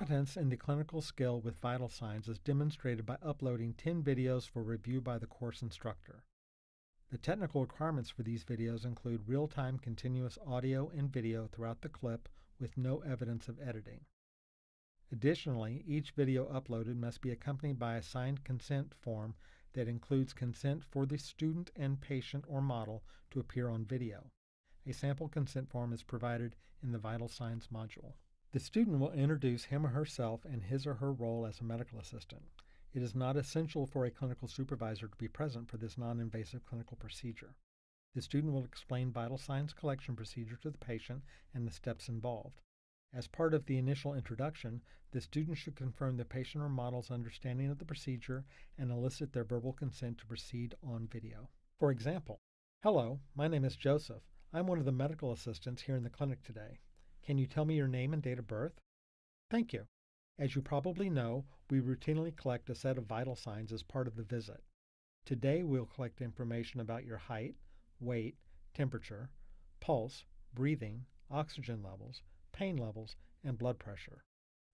Competence in the clinical skill with vital signs is demonstrated by uploading 10 videos for review by the course instructor. The technical requirements for these videos include real-time continuous audio and video throughout the clip with no evidence of editing. Additionally, each video uploaded must be accompanied by a signed consent form that includes consent for the student and patient or model to appear on video. A sample consent form is provided in the Vital Signs module. The student will introduce him or herself and his or her role as a medical assistant. It is not essential for a clinical supervisor to be present for this non-invasive clinical procedure. The student will explain vital signs collection procedure to the patient and the steps involved. As part of the initial introduction, the student should confirm the patient or model's understanding of the procedure and elicit their verbal consent to proceed on video. For example, "Hello, my name is Joseph. I'm one of the medical assistants here in the clinic today. Can you tell me your name and date of birth?" "Thank you. As you probably know, we routinely collect a set of vital signs as part of the visit. Today we'll collect information about your height, weight, temperature, pulse, breathing, oxygen levels, pain levels, and blood pressure.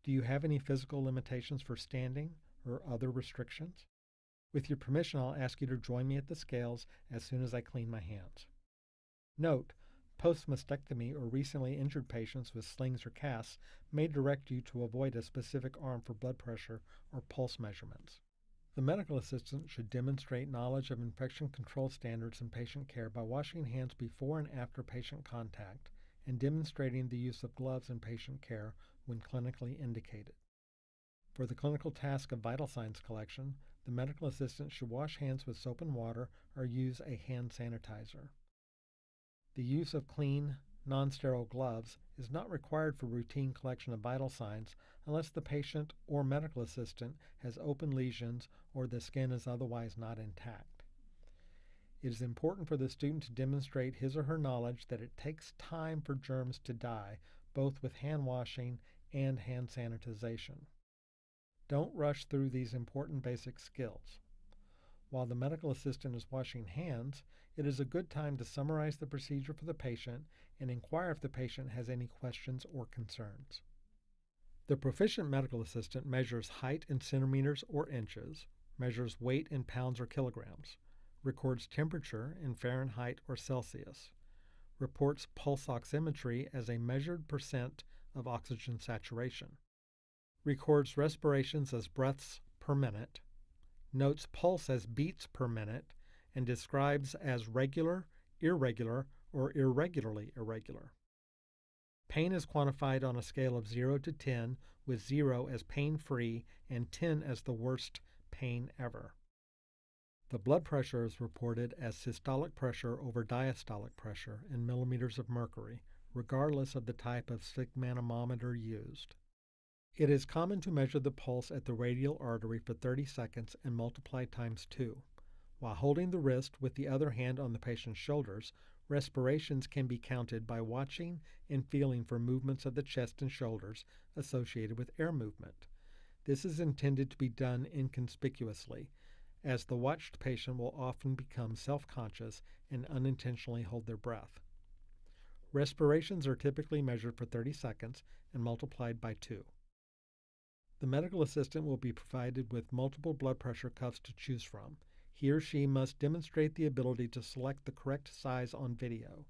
Do you have any physical limitations for standing or other restrictions? With your permission, I'll ask you to join me at the scales as soon as I clean my hands." Note: post-mastectomy or recently injured patients with slings or casts may direct you to avoid a specific arm for blood pressure or pulse measurements. The medical assistant should demonstrate knowledge of infection control standards in patient care by washing hands before and after patient contact and demonstrating the use of gloves in patient care when clinically indicated. For the clinical task of vital signs collection, the medical assistant should wash hands with soap and water or use a hand sanitizer. The use of clean, non-sterile gloves is not required for routine collection of vital signs unless the patient or medical assistant has open lesions or the skin is otherwise not intact. It is important for the student to demonstrate his or her knowledge that it takes time for germs to die, both with hand washing and hand sanitization. Don't rush through these important basic skills. While the medical assistant is washing hands, it is a good time to summarize the procedure for the patient and inquire if the patient has any questions or concerns. The proficient medical assistant measures height in centimeters or inches, measures weight in pounds or kilograms, records temperature in Fahrenheit or Celsius, reports pulse oximetry as a measured percent of oxygen saturation, records respirations as breaths per minute, notes pulse as beats per minute, and describes as regular, irregular, or irregularly irregular. Pain is quantified on a scale of 0 to 10, with 0 as pain-free and 10 as the worst pain ever. The blood pressure is reported as systolic pressure over diastolic pressure in millimeters of mercury, regardless of the type of sphygmomanometer used. It is common to measure the pulse at the radial artery for 30 seconds and multiply times 2. While holding the wrist with the other hand on the patient's shoulders, respirations can be counted by watching and feeling for movements of the chest and shoulders associated with air movement. This is intended to be done inconspicuously, as the watched patient will often become self-conscious and unintentionally hold their breath. Respirations are typically measured for 30 seconds and multiplied by 2. The medical assistant will be provided with multiple blood pressure cuffs to choose from. He or she must demonstrate the ability to select the correct size on video.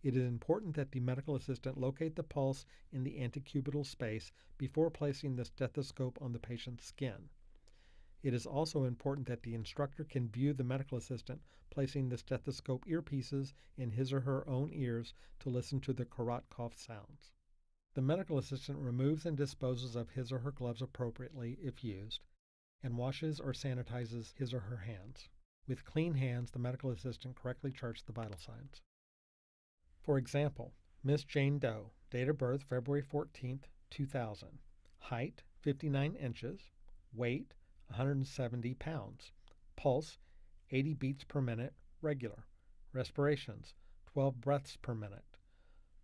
It is important that the medical assistant locate the pulse in the antecubital space before placing the stethoscope on the patient's skin. It is also important that the instructor can view the medical assistant placing the stethoscope earpieces in his or her own ears to listen to the Korotkoff sounds. The medical assistant removes and disposes of his or her gloves appropriately if used, and washes or sanitizes his or her hands. With clean hands, the medical assistant correctly charts the vital signs. For example, Miss Jane Doe, date of birth February 14, 2000, height 59 inches, weight 170 pounds, pulse 80 beats per minute, regular, respirations 12 breaths per minute,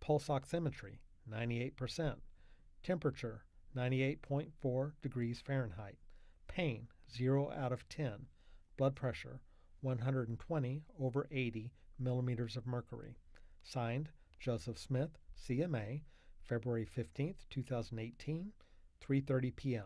pulse oximetry 98%, temperature 98.4 degrees Fahrenheit, pain 0 out of 10, blood pressure 120/80 millimeters of mercury. Signed, Joseph Smith, CMA, February 15, 2018, 3:30 p.m.